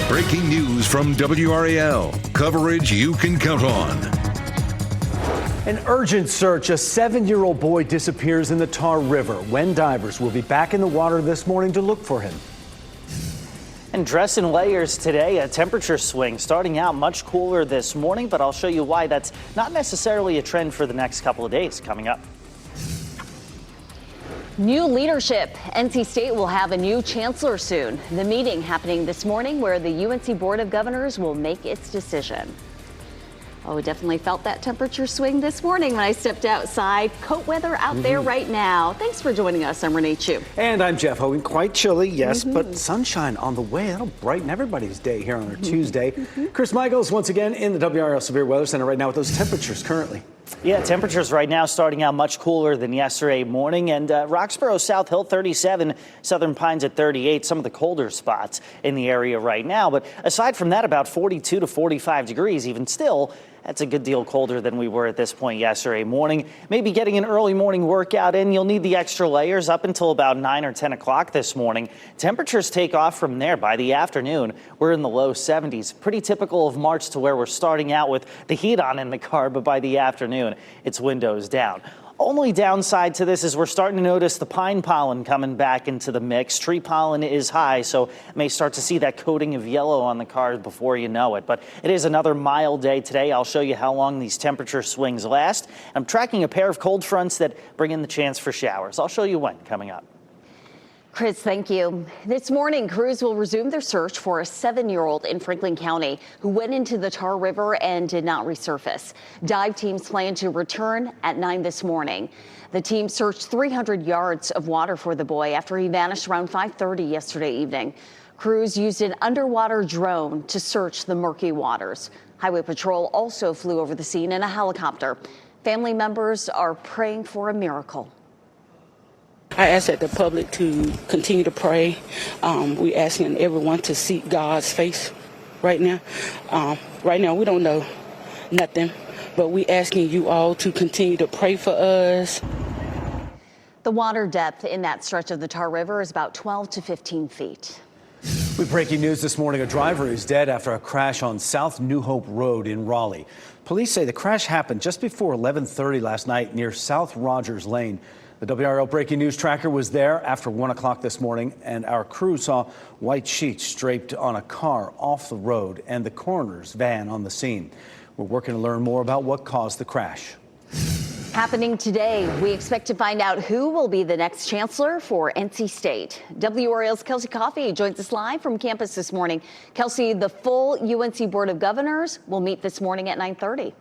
Breaking news from WRAL. Coverage you can count on. An urgent search. A 7-year-old boy disappears in the Tar River. When divers will be back in the water this morning to look for him. And dress in layers today, a temperature swing starting out much cooler this morning, but I'll show you why that's not necessarily a trend for the next couple of days coming up. New leadership. NC State will have a new chancellor soon. The meeting happening this morning where the UNC Board of Governors will make its decision. Oh, definitely felt that temperature swing this morning when I stepped outside. Coat weather out there right now. Thanks for joining us. I'm Renee Chu. And I'm Jeff Hogan. Quite chilly, yes, but sunshine on the way. That'll brighten everybody's day here on a Tuesday. Chris Michaels once again in the WRAL Severe Weather Center right now with those temperatures currently. Yeah, temperatures right now starting out much cooler than yesterday morning. And Roxborough, South Hill 37, Southern Pines at 38, some of the colder spots in the area right now. But aside from that, about 42 to 45 degrees, even still. That's a good deal colder than we were at this point yesterday morning. Maybe getting an early morning workout in. You'll need the extra layers up until about 9 or 10 o'clock this morning. Temperatures take off from there by the afternoon. We're in the low 70s. Pretty typical of March to where we're starting out with the heat on in the car, but by the afternoon, it's windows down. Only downside to this is we're starting to notice the pine pollen coming back into the mix. Tree pollen is high, so may start to see that coating of yellow on the cars before you know it. But it is another mild day today. I'll show you how long these temperature swings last. I'm tracking a pair of cold fronts that bring in the chance for showers. I'll show you when coming up. Chris, thank you. This morning, crews will resume their search for a 7-year-old in Franklin County who went into the Tar River and did not resurface. Dive teams plan to return at 9 this morning. The team searched 300 yards of water for the boy after he vanished around 5:30 yesterday evening. Crews used an underwater drone to search the murky waters. Highway Patrol also flew over the scene in a helicopter. Family members are praying for a miracle. I ask that the public to continue to pray. We're asking everyone to seek God's face right now. Right now, we don't know nothing, but we're asking you all to continue to pray for us. The water depth in that stretch of the Tar River is about 12 to 15 feet. With breaking news this morning, a driver is dead after a crash on South New Hope Road in Raleigh. Police say the crash happened just before 11:30 last night near South Rogers Lane. The WRAL Breaking News Tracker was there after 1 o'clock this morning, and our crew saw white sheets draped on a car off the road and the coroner's van on the scene. We're working to learn more about what caused the crash. Happening today, we expect to find out who will be the next chancellor for NC State. WRAL's Kelsey Coffey joins us live from campus this morning. Kelsey, the full UNC Board of Governors will meet this morning at 9:30.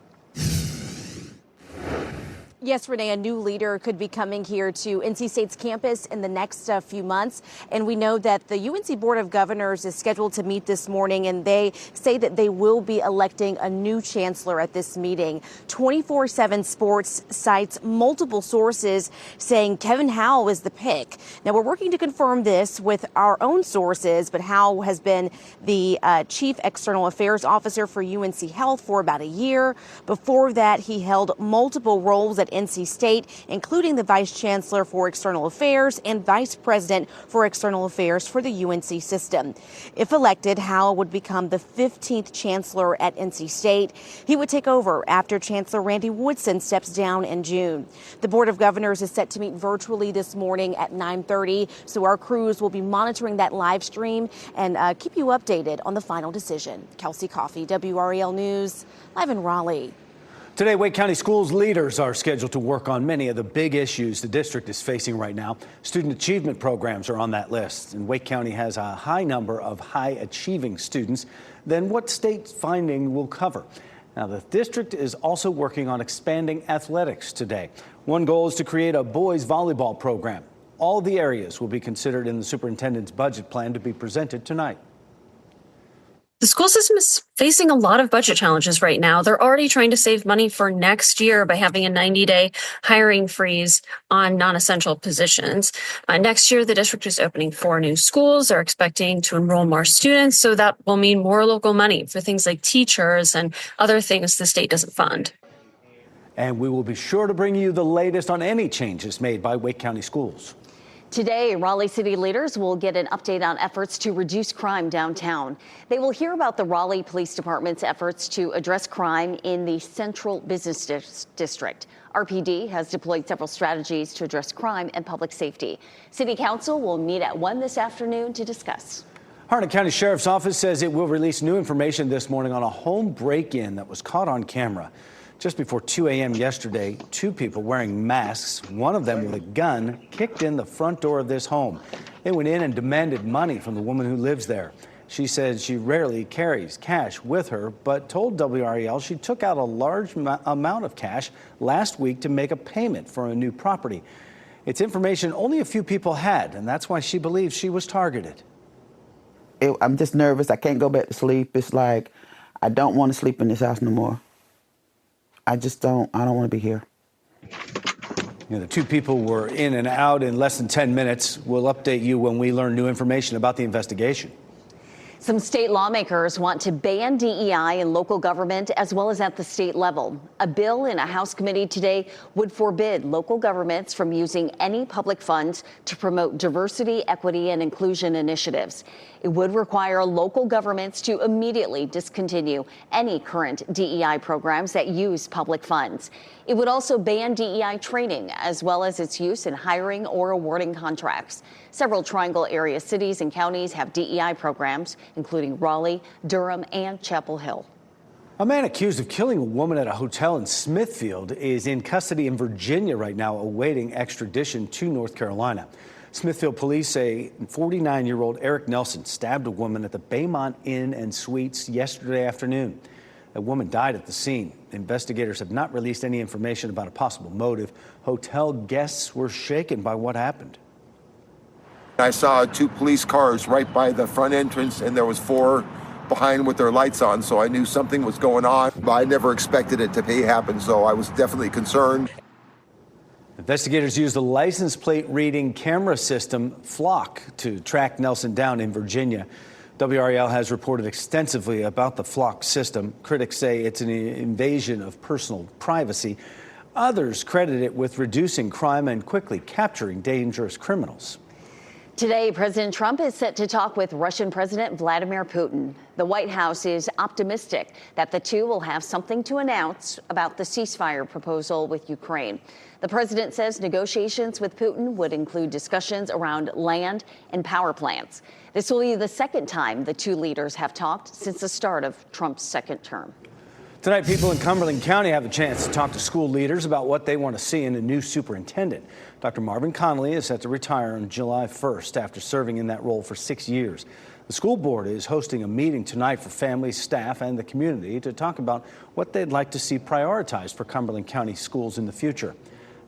Yes, Renee, a new leader could be coming here to NC State's campus in the next few months. And we know that the UNC Board of Governors is scheduled to meet this morning, and they say that they will be electing a new chancellor at this meeting. 24/7 Sports cites multiple sources saying Kevin Howell is the pick. Now, we're working to confirm this with our own sources, but Howell has been the chief external affairs officer for UNC Health for about a year. Before that, he held multiple roles at NC State, including the Vice Chancellor for External Affairs and Vice President for External Affairs for the UNC system. If elected, Howell would become the 15th Chancellor at NC State. He would take over after Chancellor Randy Woodson steps down in June. The Board of Governors is set to meet virtually this morning at 9:30, so our crews will be monitoring that live stream and keep you updated on the final decision. Kelsey Coffey, WRAL News, live in Raleigh. Today, Wake County Schools leaders are scheduled to work on many of the big issues the district is facing right now. Student achievement programs are on that list, and Wake County has a high number of high-achieving students than what state finding will cover. Now, the district is also working on expanding athletics today. One goal is to create a boys volleyball program. All the areas will be considered in the superintendent's budget plan to be presented tonight. The school system is facing a lot of budget challenges right now. They're already trying to save money for next year by having a 90-day hiring freeze on non-essential positions. Next year, the district is opening 4 new schools. They're expecting to enroll more students, so that will mean more local money for things like teachers and other things the state doesn't fund. And we will be sure to bring you the latest on any changes made by Wake County Schools. Today, Raleigh city leaders will get an update on efforts to reduce crime downtown. They will hear about the Raleigh Police Department's efforts to address crime in the Central Business District. RPD has deployed several strategies to address crime and public safety. City Council will meet at 1 this afternoon to discuss. Harnett County Sheriff's Office says it will release new information this morning on a home break-in that was caught on camera. Just before 2 a.m. yesterday, two people wearing masks, one of them with a gun, kicked in the front door of this home. They went in and demanded money from the woman who lives there. She said she rarely carries cash with her, but told WRAL she took out a large amount of cash last week to make a payment for a new property. It's information only a few people had, and that's why she believes she was targeted. I'm just nervous. I can't go back to sleep. It's like I don't want to sleep in this house no more. I don't want to be here. The two people were in and out in less than 10 minutes. We'll update you when we learn new information about the investigation. Some state lawmakers want to ban DEI in local government as well as at the state level. A bill in a House committee today would forbid local governments from using any public funds to promote diversity, equity, and inclusion initiatives. It would require local governments to immediately discontinue any current DEI programs that use public funds. It would also ban DEI training as well as its use in hiring or awarding contracts. Several Triangle area cities and counties have DEI programs, including Raleigh, Durham, and Chapel Hill. A man accused of killing a woman at a hotel in Smithfield is in custody in Virginia right now, awaiting extradition to North Carolina. Smithfield police say 49-year-old Eric Nelson stabbed a woman at the Baymont Inn and Suites yesterday afternoon. A woman died at the scene. Investigators have not released any information about a possible motive. Hotel guests were shaken by what happened. I saw two police cars right by the front entrance, and there was four behind with their lights on, so I knew something was going on. But I never expected it to happen, so I was definitely concerned. Investigators used the license plate reading camera system Flock to track Nelson down in Virginia. WRAL has reported extensively about the Flock system. Critics say it's an invasion of personal privacy. Others credit it with reducing crime and quickly capturing dangerous criminals. Today, President Trump is set to talk with Russian President Vladimir Putin. The White House is optimistic that the two will have something to announce about the ceasefire proposal with Ukraine. The president says negotiations with Putin would include discussions around land and power plants. This will be the second time the two leaders have talked since the start of Trump's second term. Tonight, people in Cumberland County have a chance to talk to school leaders about what they want to see in a new superintendent. Dr. Marvin Connolly is set to retire on July 1st after serving in that role for 6 years. The school board is hosting a meeting tonight for families, staff, and the community to talk about what they'd like to see prioritized for Cumberland County schools in the future.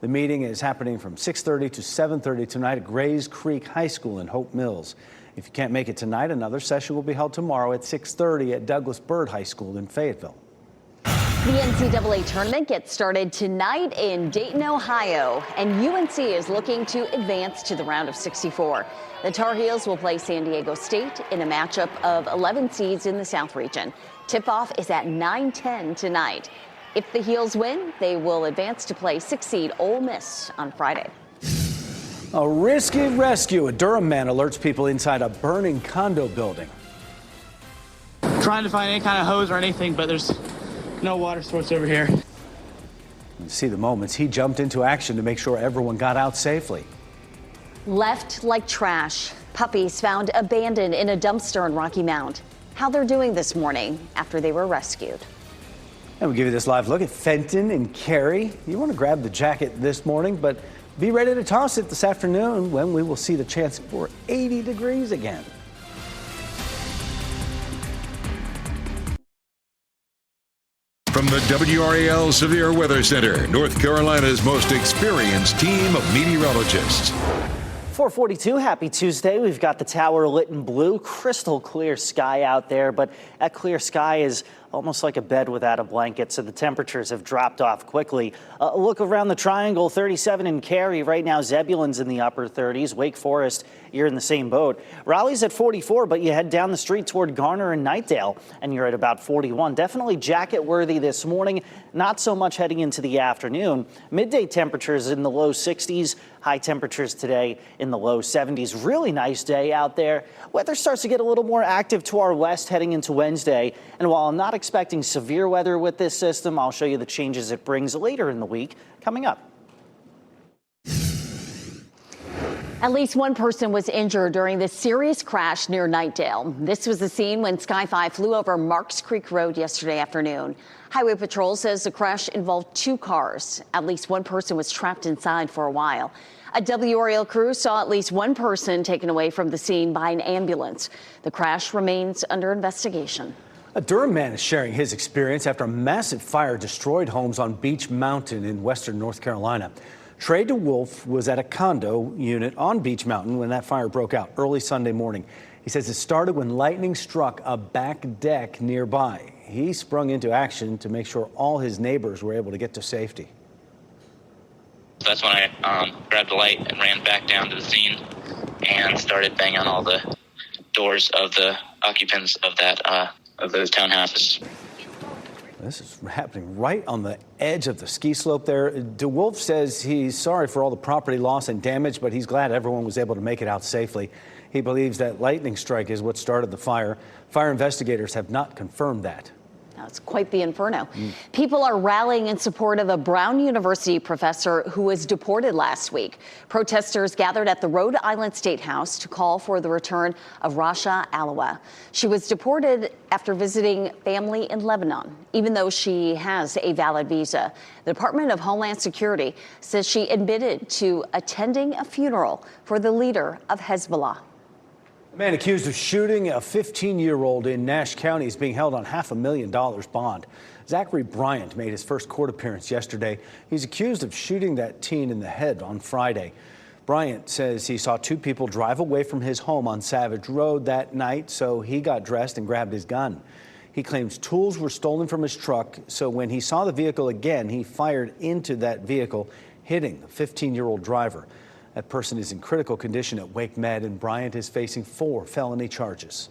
The meeting is happening from 6:30 to 7:30 tonight at Grays Creek High School in Hope Mills. If you can't make it tonight, another session will be held tomorrow at 6:30 at Douglas Byrd High School in Fayetteville. The NCAA tournament gets started tonight in Dayton, Ohio, and UNC is looking to advance to the round of 64. The Tar Heels will play San Diego State in a matchup of 11 seeds in the South region. Tip-off is at 9:10 tonight. If the Heels win, they will advance to play 6-seed Ole Miss on Friday. A risky rescue. A Durham man alerts people inside a burning condo building. Trying to find any kind of hose or anything, but there's no water source over here. You see the moments. He jumped into action to make sure everyone got out safely. Left like trash. Puppies found abandoned in a dumpster in Rocky Mount. How they're doing this morning after they were rescued. And we give you this live look at Fenton and Cary. You want to grab the jacket this morning, but be ready to toss it this afternoon when we will see the chance for 80 degrees again. From the WRAL Severe Weather Center, North Carolina's most experienced team of meteorologists. 442, happy Tuesday. We've got the tower lit in blue, crystal clear sky out there, but that clear sky is almost like a bed without a blanket, so the temperatures have dropped off quickly. Look around the triangle, 37 in Cary. Right now, Zebulon's in the upper 30s. Wake Forest, you're in the same boat. Raleigh's at 44, but you head down the street toward Garner and Knightdale, and you're at about 41. Definitely jacket worthy this morning, not so much heading into the afternoon. Midday temperatures in the low 60s. High temperatures today in the low 70s. Really nice day out there. Weather starts to get a little more active to our west heading into Wednesday. And while I'm not expecting severe weather with this system, I'll show you the changes it brings later in the week coming up. At least one person was injured during this serious crash near Knightdale. This was the scene when Sky 5 flew over Marks Creek Road yesterday afternoon. Highway Patrol says the crash involved two cars. At least one person was trapped inside for a while. A WRAL crew saw at least one person taken away from the scene by an ambulance. The crash remains under investigation. A Durham man is sharing his experience after a massive fire destroyed homes on Beach Mountain in western North Carolina. Trey DeWolf was at a condo unit on Beach Mountain when that fire broke out early Sunday morning. He says it started when lightning struck a back deck nearby. He sprung into action to make sure all his neighbors were able to get to safety. That's when I grabbed the light and ran back down to the scene and started banging on all the doors of the occupants of those townhouses. This is happening right on the edge of the ski slope there. DeWolf says he's sorry for all the property loss and damage, but he's glad everyone was able to make it out safely. He believes that lightning strike is what started the fire. Fire investigators have not confirmed that. It's quite the inferno. People are rallying in support of a Brown University professor who was deported last week. Protesters gathered at the Rhode Island State House to call for the return of Rasha Alawa. She was deported after visiting family in Lebanon, even though she has a valid visa. The Department of Homeland Security says she admitted to attending a funeral for the leader of Hezbollah. A man accused of shooting a 15-year-old in Nash County is being held on $500,000 bond. Zachary Bryant made his first court appearance yesterday. He's accused of shooting that teen in the head on Friday. Bryant says he saw two people drive away from his home on Savage Road that night, so he got dressed and grabbed his gun. He claims tools were stolen from his truck, so when he saw the vehicle again, he fired into that vehicle, hitting the 15-year-old driver. That person is in critical condition at Wake Med, and Bryant is facing 4 felony charges.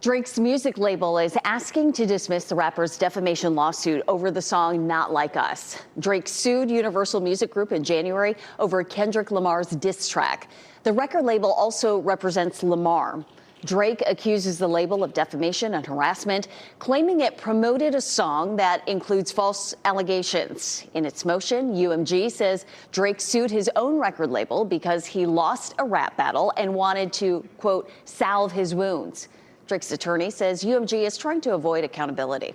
Drake's music label is asking to dismiss the rapper's defamation lawsuit over the song Not Like Us. Drake sued Universal Music Group in January over Kendrick Lamar's diss track. The record label also represents Lamar. Drake accuses the label of defamation and harassment, claiming it promoted a song that includes false allegations. In its motion, UMG says Drake sued his own record label because he lost a rap battle and wanted to, quote, salve his wounds. Drake's attorney says UMG is trying to avoid accountability.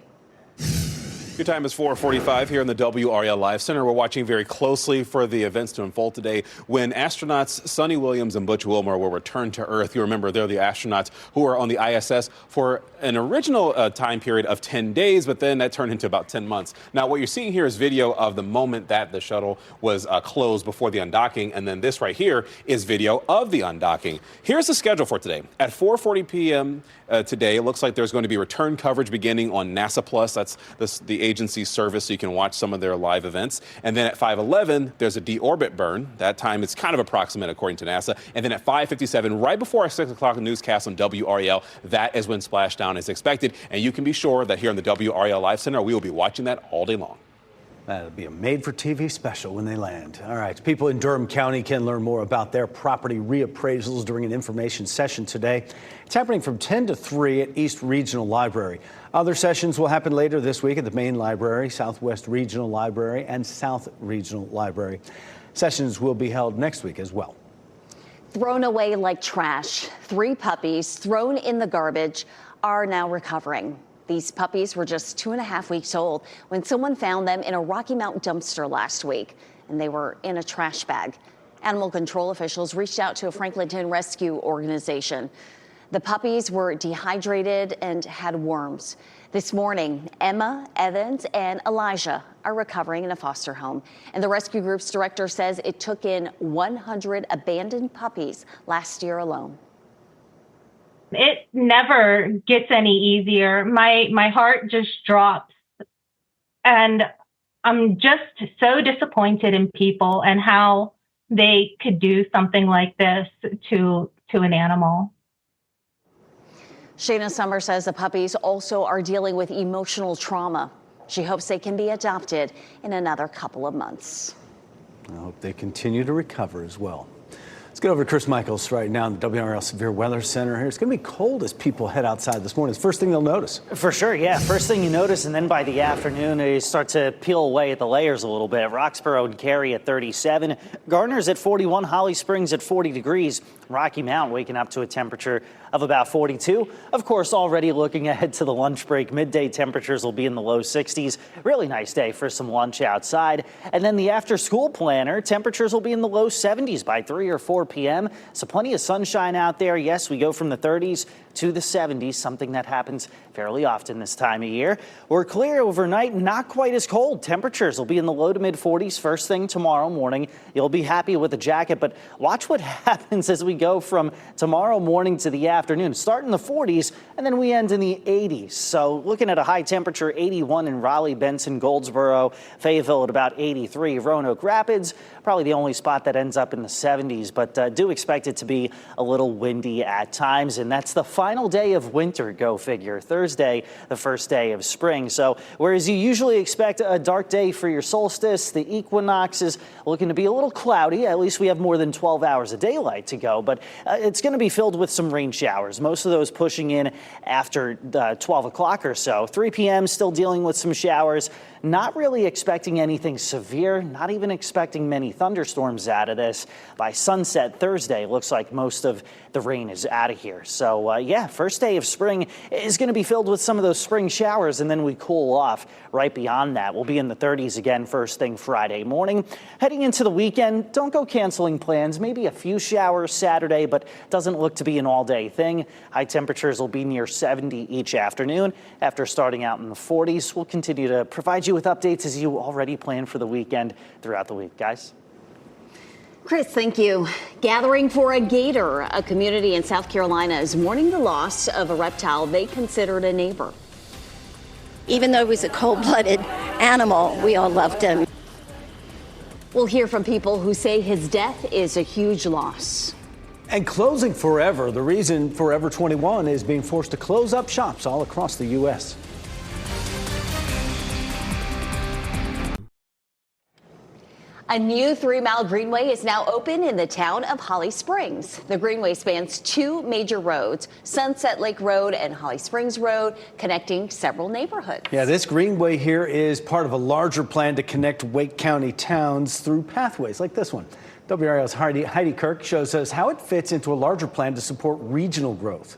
Your time is 4:45 here in the WRAL Live Center. We're watching very closely for the events to unfold today when astronauts Sonny Williams and Butch Wilmore will return to Earth. You remember they're the astronauts who are on the ISS for an original time period of 10 days, but then that turned into about 10 months. Now, what you're seeing here is video of the moment that the shuttle was closed before the undocking, and then this right here is video of the undocking. Here's the schedule for today. At 4:40 p.m. Today, it looks like there's going to be return coverage beginning on NASA Plus. That's the agency's service, so you can watch some of their live events. And then at 5:11, there's a deorbit burn. That time is kind of approximate according to NASA. And then at 5:57, right before our 6 o'clock newscast on WRAL, that is when splashdown is expected. And you can be sure that here in the WRAL Live Center, we will be watching that all day long. That'll be a made-for-TV special when they land. All right, people in Durham County can learn more about their property reappraisals during an information session today. It's happening from 10 to 3 at East Regional Library. Other sessions will happen later this week at the Main Library, Southwest Regional Library, and South Regional Library. Sessions will be held next week as well. Thrown away like trash, 3 puppies thrown in the garbage are now recovering. These puppies were just 2.5 weeks old when someone found them in a Rocky Mount dumpster last week, and they were in a trash bag. Animal control officials reached out to a Franklinton rescue organization. The puppies were dehydrated and had worms. This morning, Emma, Evans, and Elijah are recovering in a foster home. And the rescue group's director says it took in 100 abandoned puppies last year alone. It never gets any easier. My heart just drops. And I'm just so disappointed in people and how they could do something like this to an animal. Shayna Summer says the puppies also are dealing with emotional trauma. She hopes they can be adopted in another couple of months. I hope they continue to recover as well. Let's get over to Chris Michaels right now in the WRAL Severe Weather Center here. It's going to be cold as people head outside this morning. It's the first thing they'll notice. For sure, yeah. First thing you notice, and then by the afternoon, you start to peel away at the layers a little bit. Roxborough and Cary at 37. Gardner's at 41. Holly Springs at 40 degrees. Rocky Mount waking up to a temperature of about 42. Of course, already looking ahead to the lunch break, midday temperatures will be in the low 60s. Really nice day for some lunch outside. And then the after school planner, temperatures will be in the low 70s by 3 or 4 p.m. So plenty of sunshine out there. Yes, we go from the 30s to the 70s, something that happens fairly often this time of year. We're clear overnight, not quite as cold. Temperatures will be in the low to mid 40s first thing tomorrow morning. You'll be happy with a jacket, but watch what happens as we go from tomorrow morning to the afternoon. Start in the 40s, and then we end in the 80s. So looking at a high temperature, 81 in Raleigh, Benson, Goldsboro, Fayetteville at about 83. Roanoke Rapids, probably the only spot that ends up in the 70s, but do expect it to be a little windy at times. And that's the final day of winter, go figure. Thursday, the first day of spring. So whereas you usually expect a dark day for your solstice, the equinox is looking to be a little cloudy. At least we have more than 12 hours of daylight to go, but it's going to be filled with some rain showers. Most of those pushing in after 12 o'clock or so. 3 p.m. still dealing with some showers. Not really expecting anything severe, not even expecting many thunderstorms out of this. By sunset Thursday, looks like most of the rain is out of here. So yeah, first day of spring is going to be filled with some of those spring showers, and then we cool off right beyond that. We'll be in the 30s again first thing Friday morning. Heading into the weekend, don't go canceling plans. Maybe a few showers Saturday, but doesn't look to be an all-day thing. High temperatures will be near 70 each afternoon. After starting out in the 40s, we'll continue to provide you with updates as you already plan for the weekend throughout the week, guys. Chris, thank you. Gathering for a gator. A community in South Carolina is mourning the loss of a reptile they considered a neighbor. Even though he was a cold-blooded animal, we all loved him. We'll hear from people who say his death is a huge loss. And closing Forever, the reason Forever 21 is being forced to close up shops all across the U.S. A new 3-mile greenway is now open in the town of Holly Springs. The greenway spans 2 major roads, Sunset Lake Road and Holly Springs Road, connecting several neighborhoods. Yeah, this greenway here is part of a larger plan to connect Wake County towns through pathways like this one. WRAL's Heidi Kirk shows us how it fits into a larger plan to support regional growth.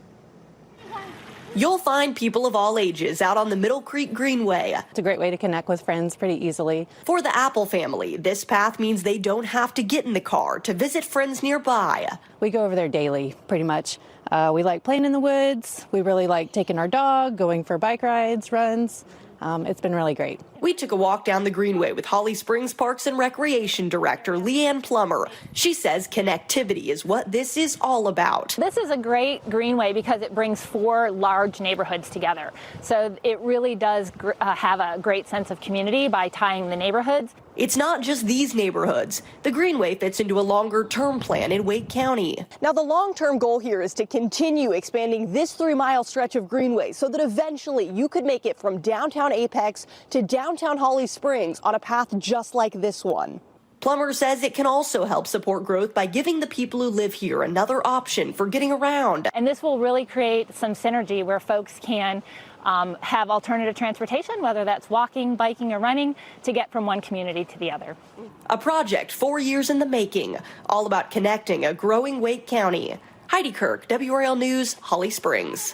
You'll find people of all ages out on the Middle Creek Greenway. It's a great way to connect with friends pretty easily. For the Apple family, this path means they don't have to get in the car to visit friends nearby. We go over there daily, pretty much. We like playing in the woods. We really like taking our dog, going for bike rides, runs. It's been really great. We took a walk down the Greenway with Holly Springs Parks and Recreation Director Leanne Plummer. She says connectivity is what this is all about. This is a great greenway because it brings 4 large neighborhoods together. So it really does have a great sense of community by tying the neighborhoods. It's not just these neighborhoods. The Greenway fits into a longer-term plan in Wake County. Now, the long-term goal here is to continue expanding this 3-mile stretch of Greenway so that eventually you could make it from downtown Apex to downtown Holly Springs on a path just like this one. Plummer says it can also help support growth by giving the people who live here another option for getting around. And this will really create some synergy where folks can have alternative transportation, whether that's walking, biking, or running, to get from one community to the other. A project 4 years in the making, all about connecting a growing Wake County. Heidi Kirk, WRAL News, Holly Springs.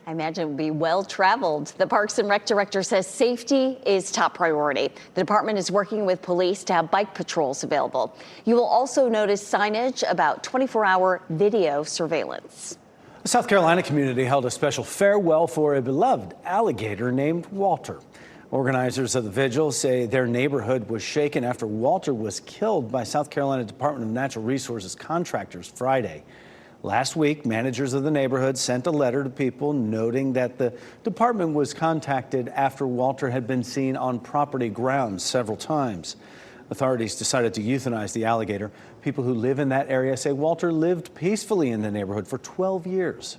I imagine it would be well traveled. The Parks and Rec director says safety is top priority. The department is working with police to have bike patrols available. You will also notice signage about 24-hour video surveillance. A South Carolina community held a special farewell for a beloved alligator named Walter. Organizers of the vigil say their neighborhood was shaken after Walter was killed by South Carolina Department of Natural Resources contractors Friday. Last week, managers of the neighborhood sent a letter to people noting that the department was contacted after Walter had been seen on property grounds several times. Authorities decided to euthanize the alligator. People who live in that area say Walter lived peacefully in the neighborhood for 12 years.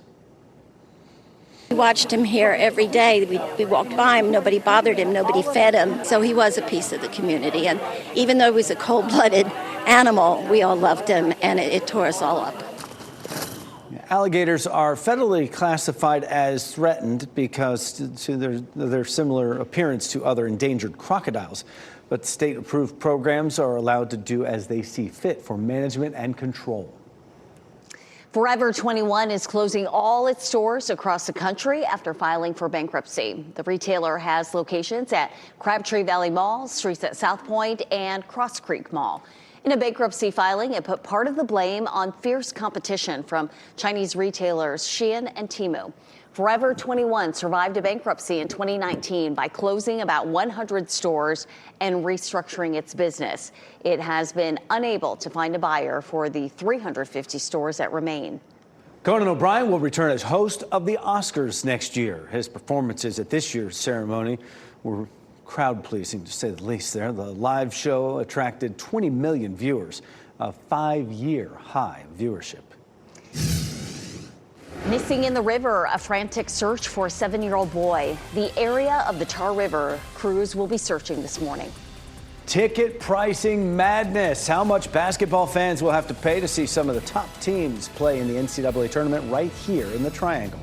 We watched him here every day. We walked by him. Nobody bothered him. Nobody fed him. So he was a piece of the community. And even though he was a cold-blooded animal, we all loved him, and it tore us all up. Alligators are federally classified as threatened because to their similar appearance to other endangered crocodiles. But state-approved programs are allowed to do as they see fit for management and control. Forever 21 is closing all its stores across the country after filing for bankruptcy. The retailer has locations at Crabtree Valley Mall, Streets at South Point, and Cross Creek Mall. In a bankruptcy filing, it put part of the blame on fierce competition from Chinese retailers Shein and Temu. Forever 21 survived a bankruptcy in 2019 by closing about 100 stores and restructuring its business. It has been unable to find a buyer for the 350 stores that remain. Conan O'Brien will return as host of the Oscars next year. His performances at this year's ceremony were crowd-pleasing, to say the least there. The live show attracted 20 million viewers, a 5-year high viewership. Missing in the river, a frantic search for a 7-year-old boy. The area of the Tar River crews will be searching this morning. Ticket pricing madness. How much basketball fans will have to pay to see some of the top teams play in the NCAA tournament right here in the Triangle.